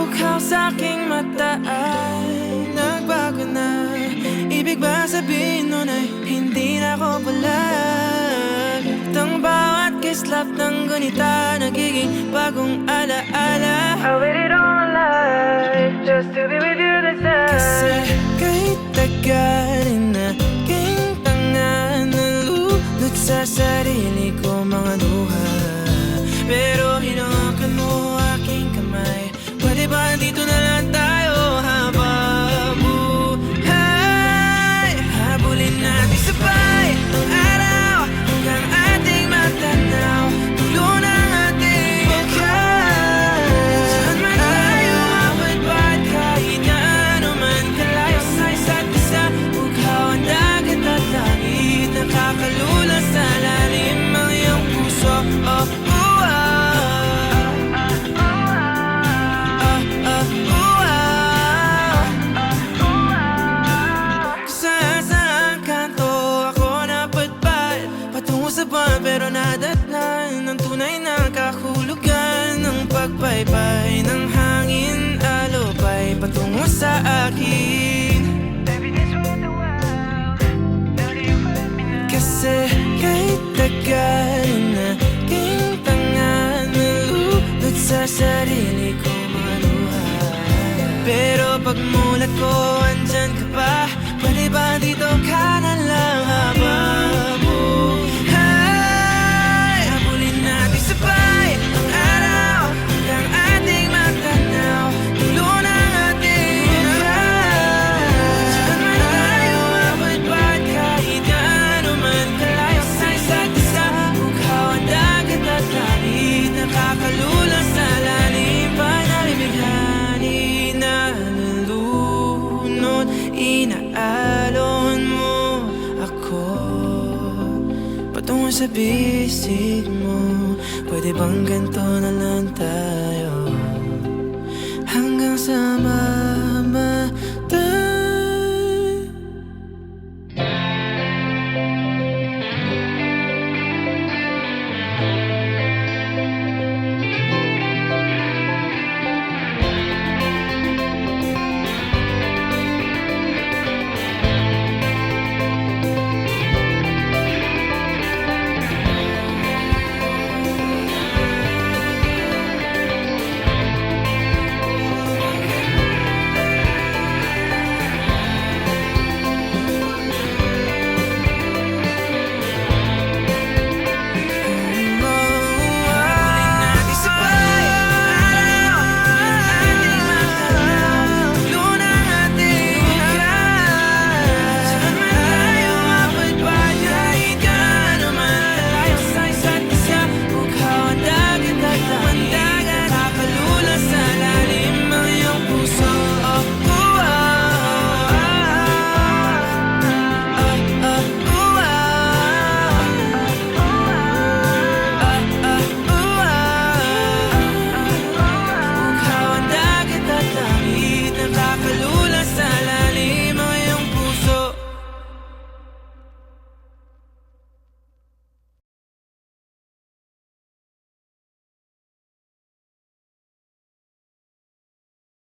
Bukhaw sa'king mata ay nagbago na. Ibig ba sabihin nun ay hindi na ako palag? Tang bawat kislap ng gunita nagiging bagong alaala. I waited all my life just to be with you this time. Kasi kahit tagal na naging tanga, nalulot sa sarili ko mga luha. Pero hinawakan mo aking kamay. Pwede ba dito na lang tayo habang buhay? Habulin natin sabay ang araw hanggang ating matanaw. Tulo ng ating bukay. Saan man tayo mapagpad, kahit na ano man kalayo sa isa't isa. Bughaw ang dagat at langit, nakakalula sa lalim ang iyong puso. Pero nadatnan ng tunay na kahulugan ng pagpaypay ng hangin, alupay patungo sa akin. Kasi kahit tagal na naging tanga, nalulot sa sarili ko mga luha. Pero pagmulat ko, andyan ka pa. Pwede ba dito ka na lang habang inaalon mo ako patungo sa bisig mo. Pwede bang ganito na lang tayo hanggang sa